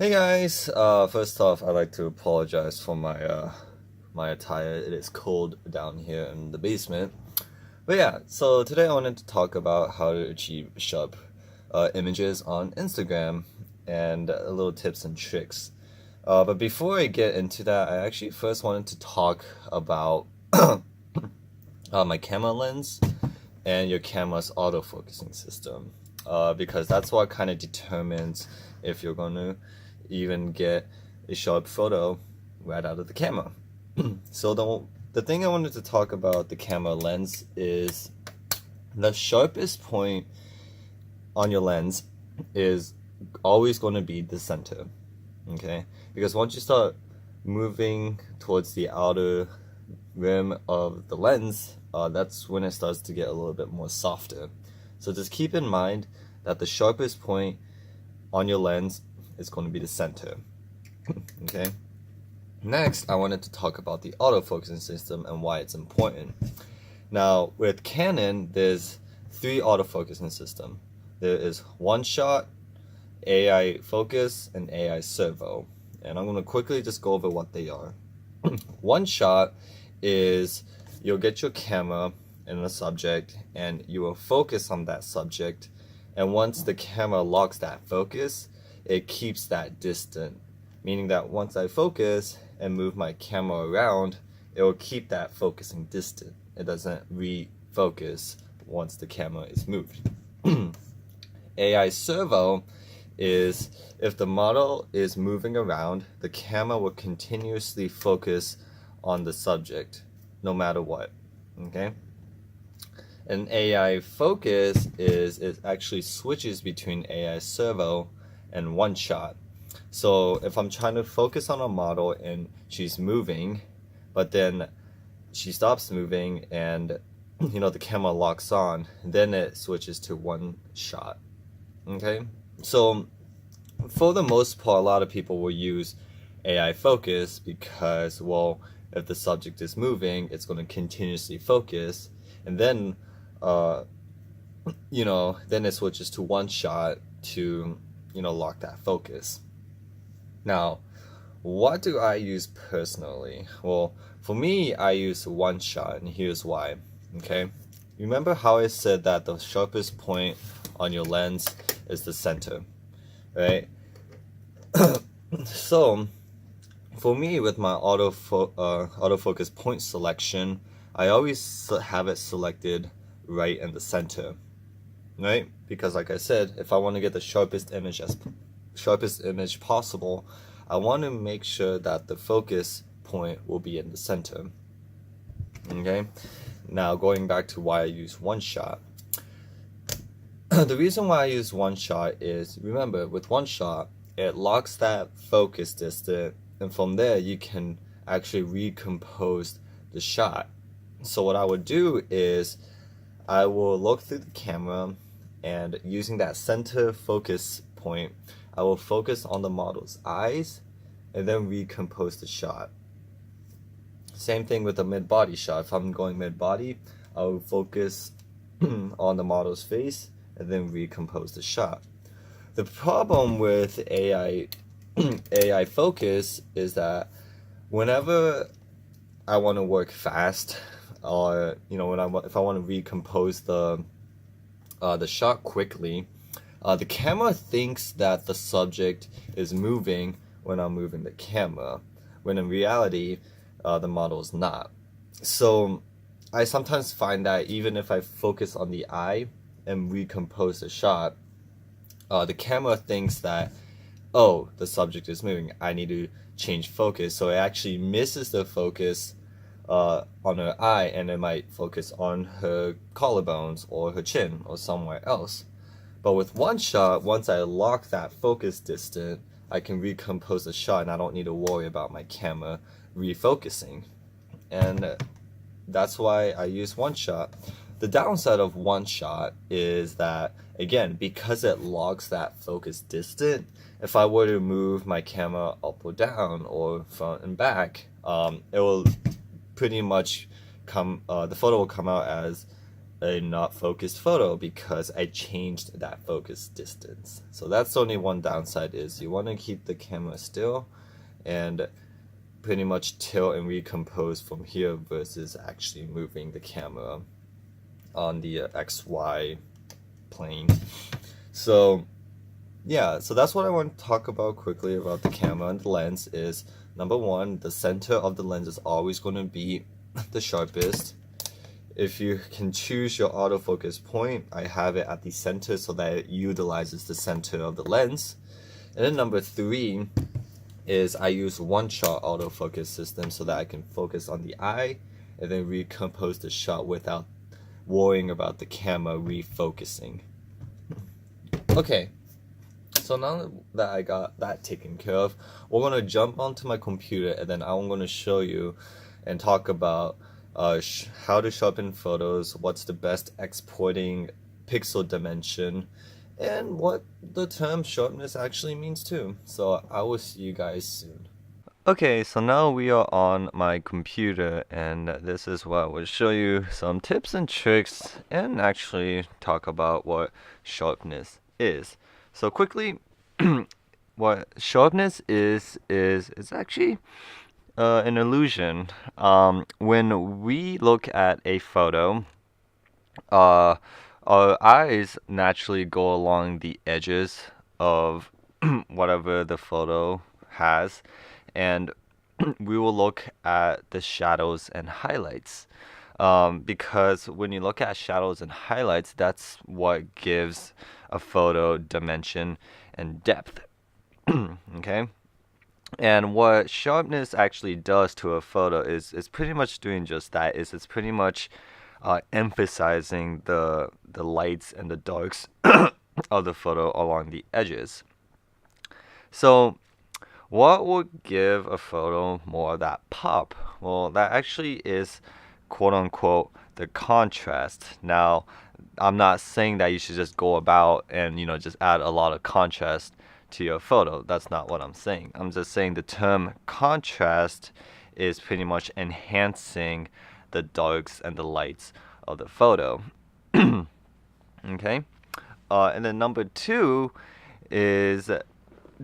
Hey guys, first off, I'd like to apologize for my attire. It is cold down here in the basement. But yeah, so today I wanted to talk about how to achieve sharp images on Instagram and little tips and tricks. But before I get into that, I actually first wanted to talk about my camera lens and your camera's autofocusing system, because that's what kind of determines if you're going to even get a sharp photo right out of the camera. So the thing I wanted to talk about the camera lens is the sharpest point on your lens is always going to be the center, okay? Because once you start moving towards the outer rim of the lens, that's when it starts to get a little bit more softer. So just keep in mind that the sharpest point on your lens is going to be the center. Okay. Next, I wanted to talk about the autofocusing system and why it's important. Now, with Canon, there's 3 autofocusing systems. There is one shot, AI focus, and AI servo. And I'm going to quickly just go over what they are. One shot is you'll get your camera and a subject and you will focus on that subject, and once the camera locks that focus, it keeps that distant, meaning that once I focus and move my camera around, it will keep that focusing distant. It doesn't refocus once the camera is moved. AI servo is if the model is moving around, the camera will continuously focus on the subject no matter what. Okay? An AI focus is it actually switches between AI servo and one shot. So if I'm trying to focus on a model and she's moving, but then she stops moving and the camera locks on, then it switches to one shot. Okay? So for the most part, a lot of people will use AI focus because, well, if the subject is moving, it's going to continuously focus, and then then it switches to one shot to lock that focus. Now, what do I use personally? Well, for me, I use one shot, and here's why. Okay, remember how I said that the sharpest point on your lens is the center, right? So for me, with my autofocus point selection, I always have it selected right in the center, right? Because like I said, if I want to get the sharpest image possible, I want to make sure that the focus point will be in the center. Okay, now going back to why I use one shot. The reason why I use one shot is, remember, with one shot, it locks that focus distance, and from there you can actually recompose the shot. So what I would do is I will look through the camera, and using that center focus point, I will focus on the model's eyes and then recompose the shot. Same thing with a mid-body shot. If I'm going mid-body, I will focus on the model's face and then recompose the shot. The problem with AI focus is that whenever I want to work fast, or if I want to recompose the shot quickly, the camera thinks that the subject is moving when I'm moving the camera, when in reality the model is not. So I sometimes find that even if I focus on the eye and recompose the shot, the camera thinks that, oh, the subject is moving, I need to change focus, so it actually misses the focus on her eye, and it might focus on her collarbones or her chin or somewhere else. But with one shot, once I lock that focus distance, I can recompose the shot and I don't need to worry about my camera refocusing. And that's why I use one shot. The downside of one shot is that, again, because it locks that focus distance, if I were to move my camera up or down or front and back, it will pretty much the photo will come out as a not focused photo because I changed that focus distance. So that's only one downside, is you want to keep the camera still and pretty much tilt and recompose from here versus actually moving the camera on the XY plane. So yeah, so that's what I want to talk about quickly about the camera and the lens is, number one, the center of the lens is always going to be the sharpest. If you can choose your autofocus point, I have it at the center so that it utilizes the center of the lens. And then number three is I use one-shot autofocus system so that I can focus on the eye and then recompose the shot without worrying about the camera refocusing. Okay, so now that I got that taken care of, we're going to jump onto my computer and then I'm going to show you and talk about how to sharpen photos, what's the best exporting pixel dimension, and what the term sharpness actually means too. So I will see you guys soon. Okay, so now we are on my computer and this is where I will show you some tips and tricks and actually talk about what sharpness is. So quickly, what sharpness is it's actually an illusion. When we look at a photo, our eyes naturally go along the edges of whatever the photo has, and we will look at the shadows and highlights. Because when you look at shadows and highlights, that's what gives a photo dimension and depth. Okay? And what sharpness actually does to a photo is pretty much doing just that. It's pretty much emphasizing the lights and the darks of the photo along the edges. So what would give a photo more of that pop? Well, that actually is quote unquote the contrast. Now, I'm not saying that you should just go about and just add a lot of contrast to your photo. That's not what I'm saying. I'm just saying the term contrast is pretty much enhancing the darks and the lights of the photo. Okay? And then number two is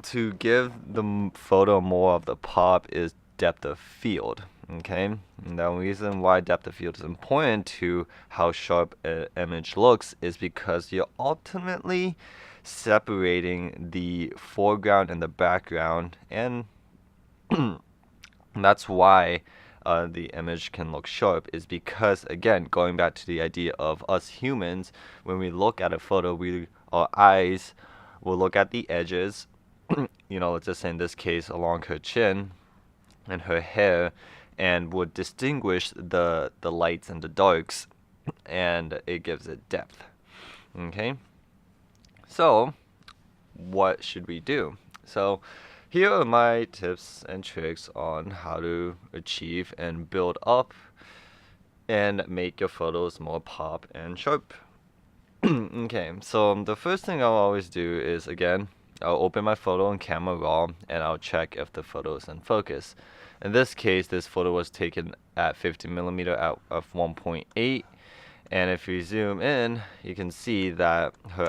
to give the photo more of the pop is depth of field. Okay? And the reason why depth of field is important to how sharp an image looks is because you're ultimately separating the foreground and the background, and that's why the image can look sharp, is because, again, going back to the idea of us humans, when we look at a photo, our eyes will look at the edges, let's just say in this case along her chin and her hair, and would distinguish the lights and the darks, and it gives it depth. Okay? So, what should we do? So, here are my tips and tricks on how to achieve and build up and make your photos more pop and sharp. Okay, so the first thing I'll always do is, again, I'll open my photo on Camera Raw and I'll check if the photo is in focus. In this case, this photo was taken at 50mm at f1.8, and if you zoom in, you can see that her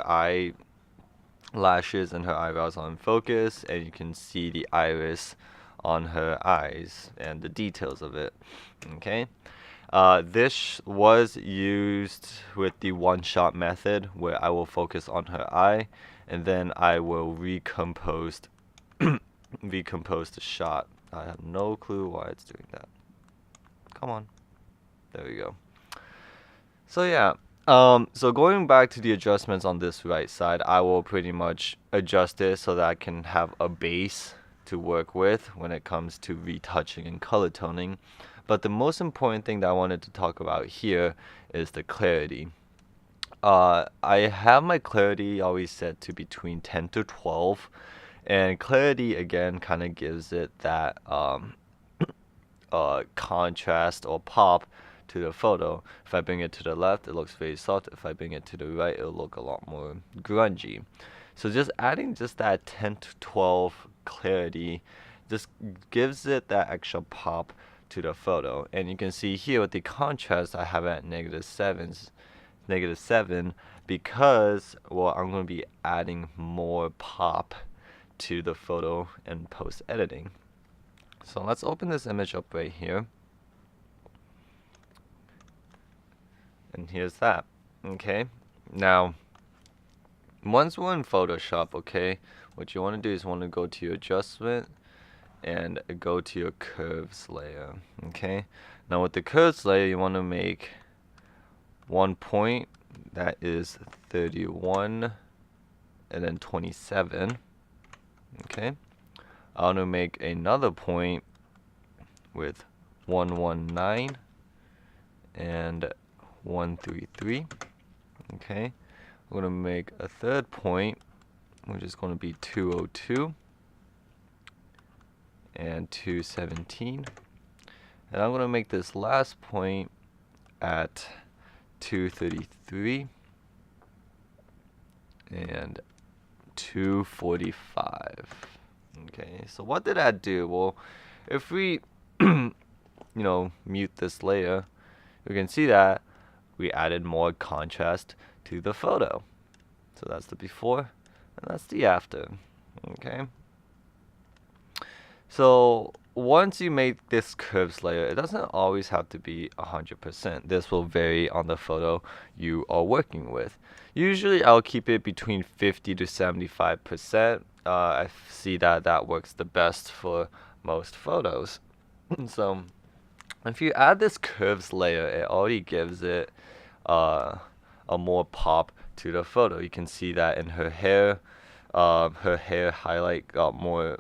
eyelashes and her eyebrows are in focus, and you can see the iris on her eyes and the details of it. Okay, this was used with the one-shot method, where I will focus on her eye and then I will recompose the shot. I have no clue why it's doing that. Come on. There we go. So yeah, so going back to the adjustments on this right side, I will pretty much adjust it so that I can have a base to work with when it comes to retouching and color toning. But the most important thing that I wanted to talk about here is the clarity. I have my clarity always set to between 10 to 12. And clarity, again, kind of gives it that contrast or pop to the photo. If I bring it to the left, it looks very soft. If I bring it to the right, it'll look a lot more grungy. So just adding just that 10 to 12 clarity just gives it that extra pop to the photo. And you can see here with the contrast, I have it at -7s -7 because, well, I'm going to be adding more pop to the photo in post editing. So let's open this image up right here. And here's that. Okay. Now, once we're in Photoshop, okay, what you want to do is want to go to your adjustment and go to your curves layer. Okay. Now with the curves layer, you want to make one point that is 31 and then 27. Okay. I want to make another point with 119 and 133. Okay. We're going to make a third point, which is going to be 202 and 217. And I'm going to make this last point at 233 and 245. Okay, so what did that do? Well, if we mute this layer, we can see that we added more contrast to the photo. So that's the before and that's the after. Okay, so once you make this curves layer, it doesn't always have to be 100%. This will vary on the photo you are working with. Usually I'll keep it between 50 to 75%. I see that that works the best for most photos. So if you add this curves layer, it already gives it a more pop to the photo. You can see that in her hair highlight got more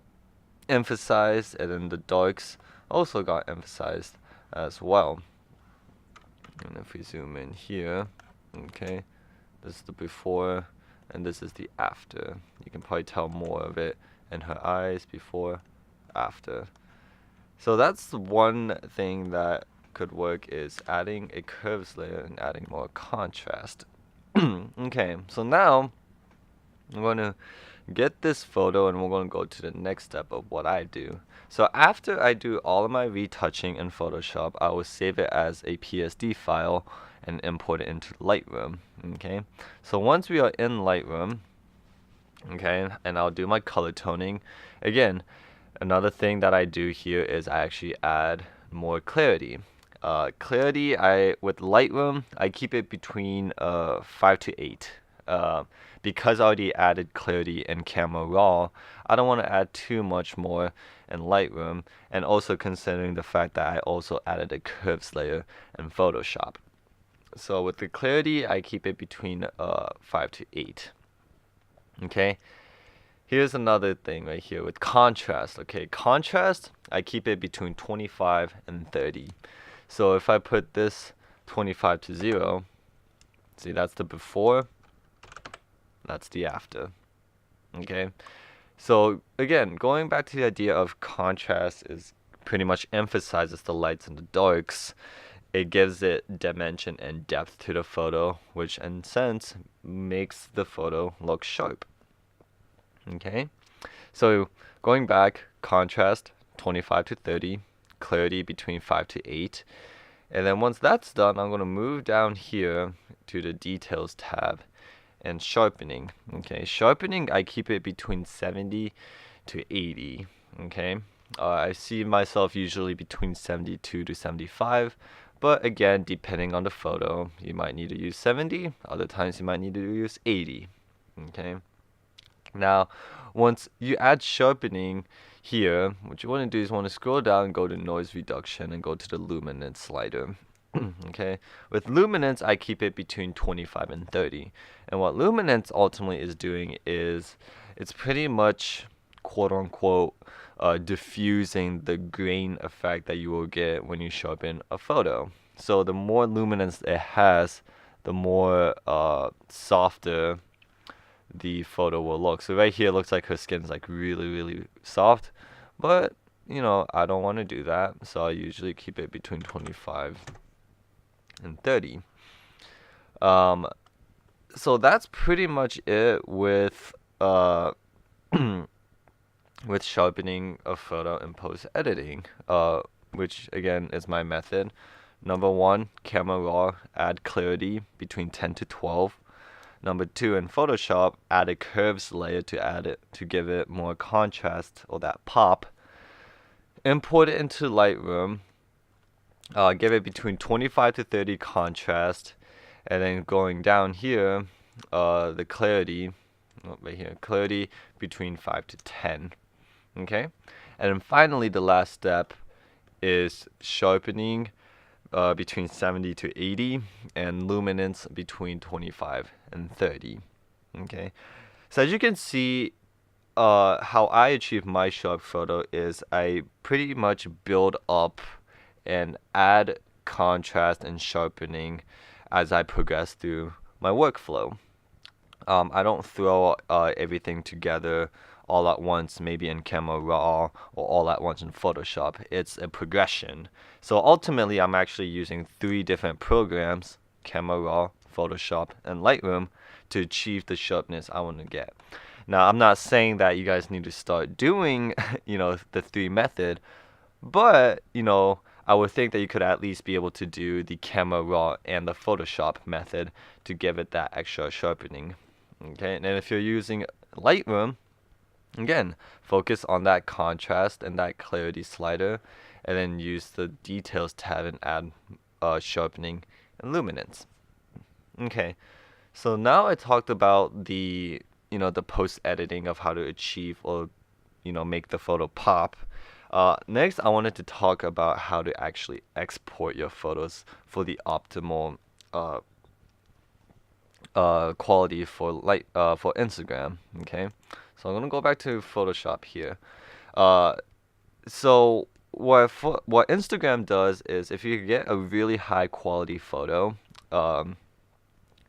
emphasized, and then the darks also got emphasized as well. And if we zoom in here, okay, this is the before and this is the after. You can probably tell more of it in her eyes, before, after. So that's one thing that could work, is adding a curves layer and adding more contrast. Okay, so now I'm going to get this photo and we're going to go to the next step of what I do. So after I do all of my retouching in Photoshop, I will save it as a PSD file and import it into Lightroom. Okay, so once we are in Lightroom, okay, and I'll do my color toning. Again, another thing that I do here is I actually add more clarity. Clarity, with Lightroom, I keep it between 5 to 8. Because I already added clarity in Camera Raw, I don't want to add too much more in Lightroom, and also considering the fact that I also added a curves layer in Photoshop. So with the clarity, I keep it between 5 to 8. Okay, here's another thing right here with contrast. Okay, contrast, I keep it between 25 and 30. So if I put this 25 to 0, see, that's the before, that's the after. Okay, so again, going back to the idea of contrast, is pretty much emphasizes the lights and the darks. It gives it dimension and depth to the photo, which in sense makes the photo look sharp. Okay, so going back, contrast 25 to 30, clarity between 5 to 8. And then once that's done, I'm going to move down here to the details tab and sharpening. Okay, sharpening, I keep it between 70 to 80. Okay, I see myself usually between 72 to 75. But again, depending on the photo, you might need to use 70. Other times you might need to use 80. Okay. Now, once you add sharpening here, what you want to do is want to scroll down and go to noise reduction and go to the luminance slider. Okay. With luminance, I keep it between 25 and 30. And what luminance ultimately is doing is it's pretty much quote unquote diffusing the grain effect that you will get when you sharpen a photo. So the more luminance it has, the more softer the photo will look. So right here it looks like her skin's like really soft, but I don't want to do that, so I usually keep it between 25 and 30. So that's pretty much it with with sharpening a photo in post editing, which again is my method Number 1, camera raw, add clarity between 10 to 12. Number 2, in Photoshop, add a curves layer to give it more contrast or that pop. Import it into Lightroom. Give it between 25 to 30 contrast, and then going down here, the clarity, right here, clarity between 5 to 10. Okay, and then finally the last step is sharpening between 70 to 80 and luminance between 25 and 30. Okay, so as you can see, how I achieve my sharp photo is I pretty much build up and add contrast and sharpening as I progress through my workflow. I don't throw everything together all at once, maybe in Camera Raw or all at once in Photoshop. It's a progression. So ultimately, I'm actually using 3 different programs, Camera Raw, Photoshop, and Lightroom, to achieve the sharpness I want to get. Now, I'm not saying that you guys need to start doing, the 3 method, but, I would think that you could at least be able to do the Camera Raw and the Photoshop method to give it that extra sharpening. Okay, and if you're using Lightroom, again, focus on that contrast and that clarity slider, and then use the details tab and add sharpening and luminance. Okay, so now I talked about the post editing of how to achieve or make the photo pop. Next, I wanted to talk about how to actually export your photos for the optimal quality for for Instagram. Okay, so I'm gonna go back to Photoshop here. So what Instagram does is, if you get a really high quality photo,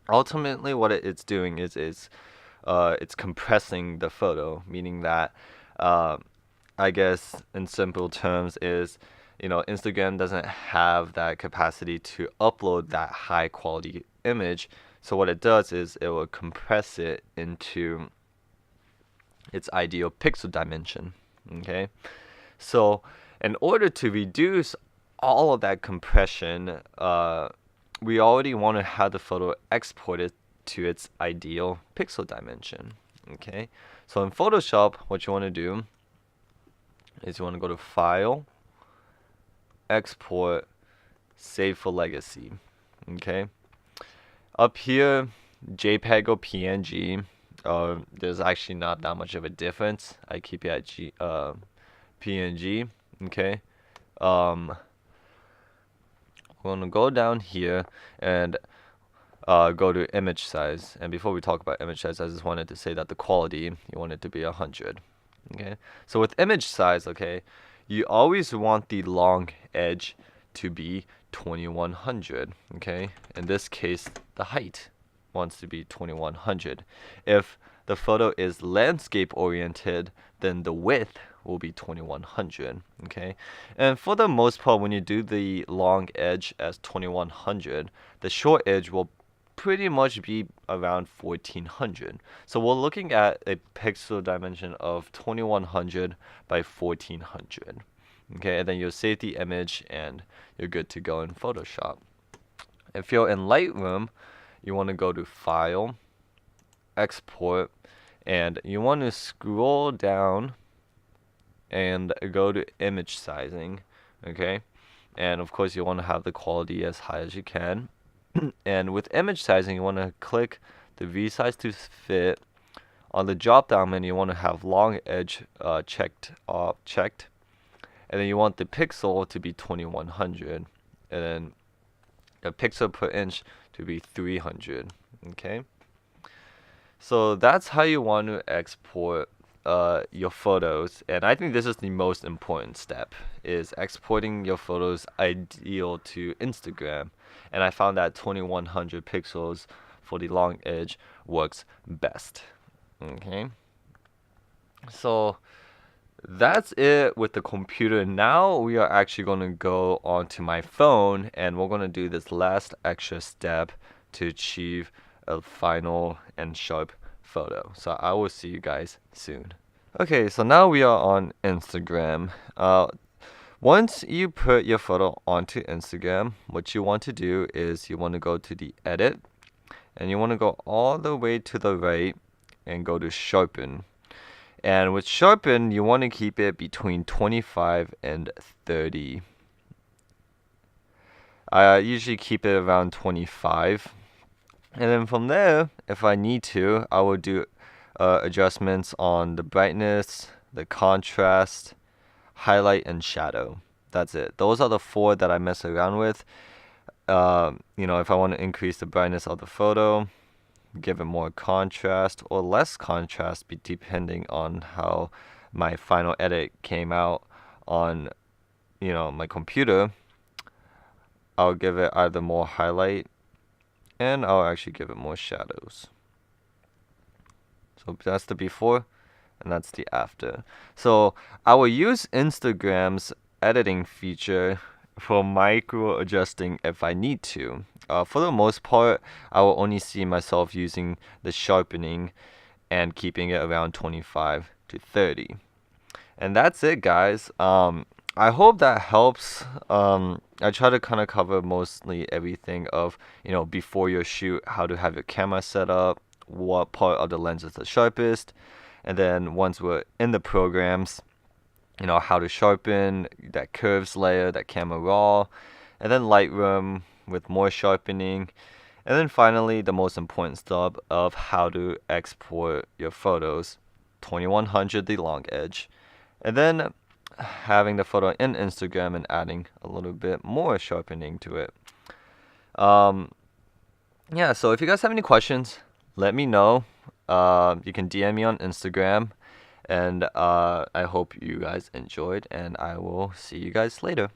ultimately what it's doing is it's compressing the photo, meaning that I guess in simple terms is, Instagram doesn't have that capacity to upload that high quality image. So what it does is it will compress it into its ideal pixel dimension. Okay, so in order to reduce all of that compression, we already want to have the photo exported to its ideal pixel dimension. Okay, so in Photoshop, what you want to do is you want to go to File, Export, Save for Legacy. Okay, up here, JPEG or PNG, there's actually not that much of a difference. I keep it at PNG. Okay, we're gonna go down here and go to image size. And before we talk about image size, I just wanted to say that the quality, you want it to be 100. Okay, so with image size, okay, you always want the long edge to be 2100. Okay, in this case, the height wants to be 2100. If the photo is landscape oriented, then the width will be 2100. Okay, and for the most part, when you do the long edge as 2100, the short edge will pretty much be around 1400. So we're looking at a pixel dimension of 2100 by 1400. Okay, and then you'll save the image and you're good to go in Photoshop. If you're in Lightroom, you want to go to File, Export, and you want to scroll down and go to image sizing. Okay, and of course you want to have the quality as high as you can. And with image sizing, you want to click the V-size to fit. On the drop-down menu, you want to have long edge checked. And then you want the pixel to be 2100. And then the pixel per inch to be 300. Okay? So that's how you want to export your photos. And I think this is the most important step, is exporting your photos ideal to Instagram. And I found that 2100 pixels for the long edge works best. Okay, so that's it with the computer. Now we are actually going to go onto my phone, and we're going to do this last extra step to achieve a final and sharp photo. So I will see you guys soon. Okay, so now we are on Instagram. Once you put your photo onto Instagram, what you want to do is you want to go to the edit and you want to go all the way to the right and go to sharpen. And with sharpen, you want to keep it between 25 and 30. I usually keep it around 25. And then from there, if I need to, I will do adjustments on the brightness, the contrast, highlight, and shadow. That's it. Those are the four that I mess around with. If I want to increase the brightness of the photo, give it more contrast or less contrast, depending on how my final edit came out on, my computer. I'll give it either more highlight and I'll actually give it more shadows. So that's the before and that's the after. So I will use Instagram's editing feature for micro adjusting if I need to. For the most part, I will only see myself using the sharpening and keeping it around 25 to 30. And that's it, guys. I hope that helps. I try to kind of cover mostly everything of, before your shoot, how to have your camera set up, what part of the lens is the sharpest, and then once we're in the programs, how to sharpen that curves layer, that camera raw, and then Lightroom with more sharpening, and then finally the most important stuff of how to export your photos, 2100 the long edge, and then having the photo in Instagram and adding a little bit more sharpening to it. So if you guys have any questions, let me know. You can DM me on Instagram. And I hope you guys enjoyed, and I will see you guys later.